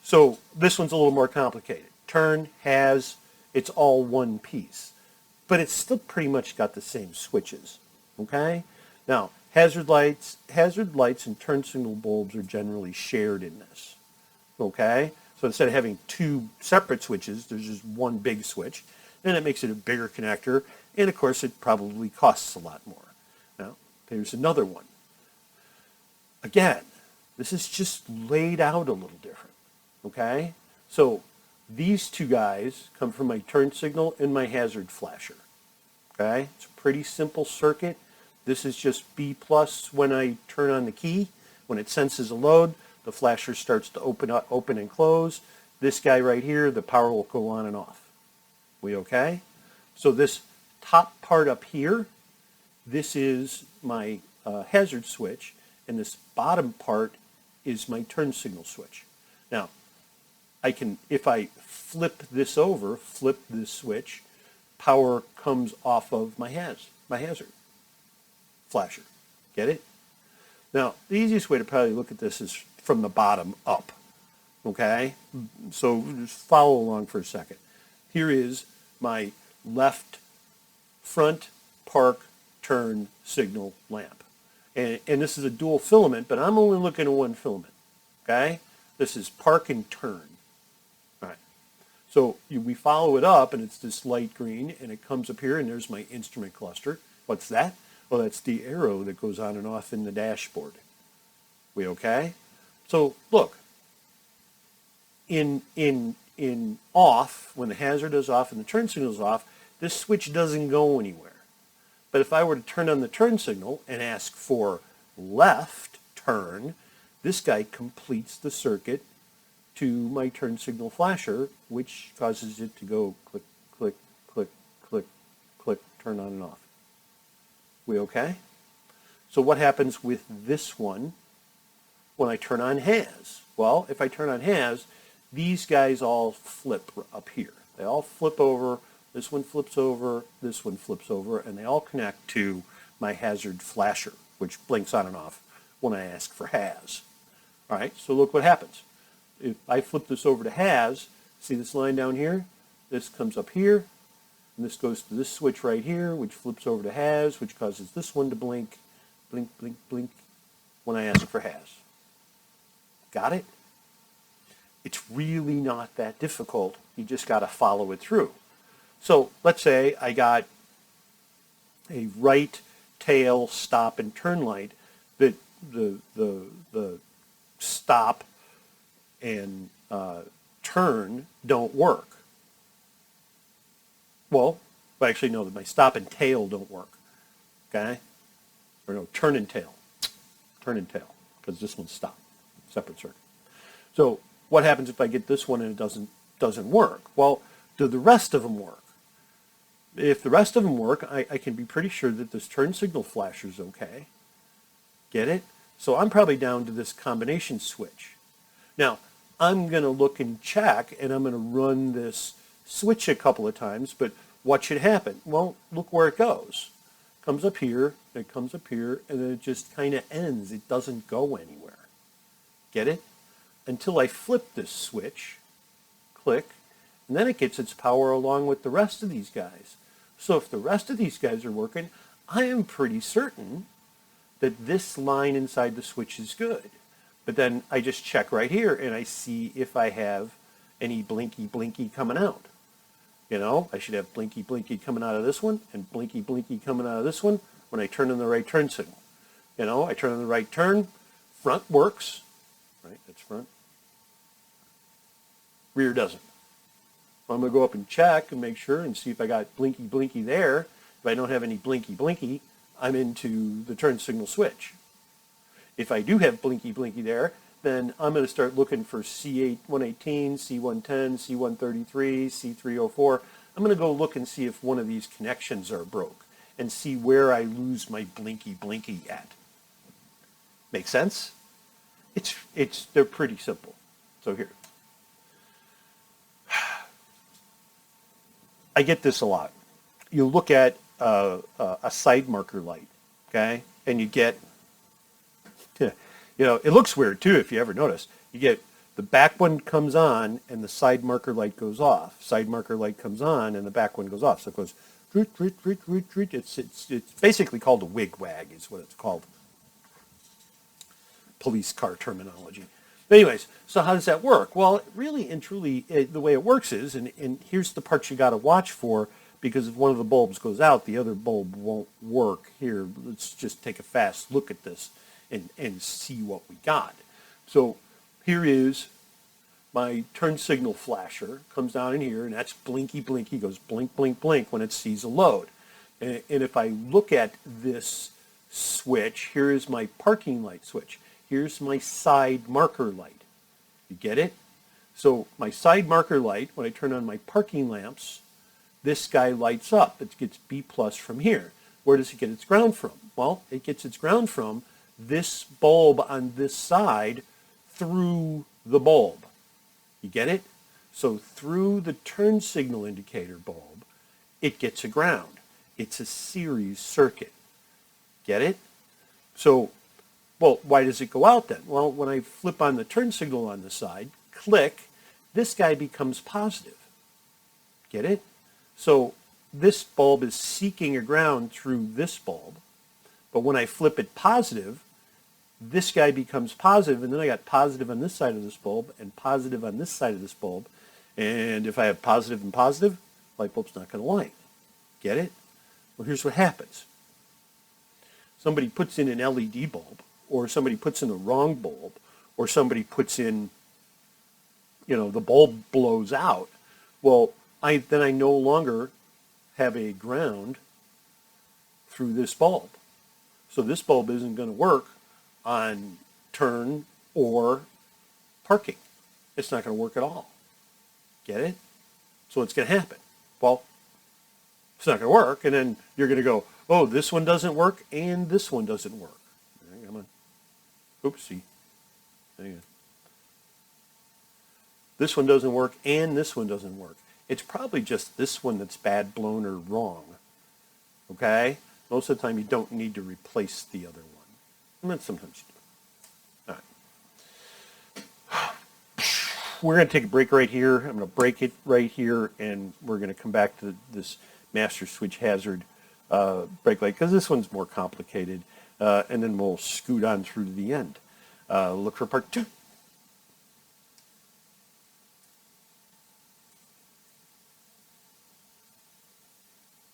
So this one's a little more complicated. Turn, has, it's all one piece. But it's still pretty much got the same switches. Okay? Now, hazard lights and turn signal bulbs are generally shared in this. Okay? So instead of having two separate switches, there's just one big switch. And it makes it a bigger connector. And of course, it probably costs a lot more. Now, there's another one. Again, this is just laid out a little different. Okay? So these two guys come from my turn signal and my hazard flasher. Okay? It's a pretty simple circuit. This is just B plus when I turn on the key. When it senses a load, the flasher starts to open and close. This guy right here, the power will go on and off. We okay? So this top part up here, this is my hazard switch, and this bottom part is my turn signal switch. Now, I can, if I flip this switch, power comes off of my hazard flasher. Get it? Now, the easiest way to probably look at this is from the bottom up. Okay? So just follow along for a second. Here is my left front park turn signal lamp. And this is a dual filament, but I'm only looking at one filament. Okay? This is park and turn. All right. So we follow it up, and it's this light green, and it comes up here, and there's my instrument cluster. What's that? Well, that's the arrow that goes on and off in the dashboard. We okay? So look, in off, when the hazard is off and the turn signal is off, this switch doesn't go anywhere. But if I were to turn on the turn signal and ask for left turn, this guy completes the circuit to my turn signal flasher, which causes it to go click, click, click, click, click, turn on and off. We okay? So what happens with this one when I turn on has? Well, if I turn on has, these guys all flip up here. They all flip over. This one flips over. This one flips over. And they all connect to my hazard flasher, which blinks on and off when I ask for has. All right, so look what happens. If I flip this over to has, see this line down here? This comes up here. And this goes to this switch right here, which flips over to has, which causes this one to blink, blink, blink, blink, when I ask for has. Got it? It's really not that difficult. You just got to follow it through. So let's say I got a right tail stop and turn light that the stop and turn don't work. Well, actually, no, my stop and tail don't work. Okay? Or no, turn and tail. Turn and tail, because this one's stop. Separate circuit. So what happens if I get this one and it doesn't work? Well, do the rest of them work? If the rest of them work, I can be pretty sure that this turn signal flasher is okay. Get it? So I'm probably down to this combination switch. Now, I'm going to look and check, and I'm going to run this switch a couple of times, but what should happen? Well, look where it goes. It comes up here, it comes up here, and then it just kind of ends. It doesn't go anywhere. Get it? Until I flip this switch, click, and then it gets its power along with the rest of these guys. So if the rest of these guys are working, I am pretty certain that this line inside the switch is good. But then I just check right here, and I see if I have any blinky coming out. You know, I should have blinky coming out of this one and blinky coming out of this one when I turn on the right turn signal. You know, I turn on the right turn, front works, right, that's front. Rear doesn't. I'm going to go up and check and make sure and see if I got blinky there. If I don't have any blinky, I'm into the turn signal switch. If I do have blinky there, then I'm going to start looking for C118, C110, C133, C304. I'm going to go look and see if one of these connections are broke and see where I lose my blinky at. Make sense? They're pretty simple. So here. I get this a lot. You look at a side marker light, okay, and you get, you know, it looks weird too if you ever notice. You get The back one comes on and the side marker light goes off. Side marker light comes on and the back one goes off. So it goes, it's basically called a wig-wag is what it's called. Police car terminology. But anyways, so how does that work? Well, really and truly, the way it works is, and here's the part you got to watch for, because if one of the bulbs goes out, the other bulb won't work. Here, let's just take a fast look at this and see what we got. So here is my turn signal flasher, comes down in here, and that's blinky, blinky, goes blink, blink, blink when it sees a load. And if I look at this switch, here is my parking light switch. Here's my side marker light. You get it? So my side marker light, when I turn on my parking lamps, this guy lights up. It gets B plus from here. Where does it get its ground from? Well, it gets its ground from this bulb on this side through the bulb. You get it? So through the turn signal indicator bulb, it gets a ground. It's a series circuit. Get it? So, well, why does it go out then? Well, when I flip on the turn signal on the side, click, this guy becomes positive. Get it? So this bulb is seeking a ground through this bulb, but when I flip it positive, this guy becomes positive, and then I got positive on this side of this bulb and positive on this side of this bulb. And if I have positive and positive, light bulb's not going to light. Get it? Well, here's what happens. Somebody puts in an LED bulb, or somebody puts in the wrong bulb, or somebody puts in, the bulb blows out. Well, then I no longer have a ground through this bulb. So this bulb isn't going to work on turn or parking. It's not going to work at all. Get it? So what's going to happen? Well, it's not going to work, and then you're going to go, oh, this one doesn't work, and this one doesn't work. Come on. Oopsie. Hang on. This one doesn't work, and this one doesn't work. It's probably just this one that's bad, blown, or wrong. Okay? Most of the time, you don't need to replace the other one. And then sometimes you do. All right. We're going to take a break right here. I'm going to break it right here, and we're going to come back to this master switch hazard brake light, because this one's more complicated, and then we'll scoot on through to the end. Look for part 2.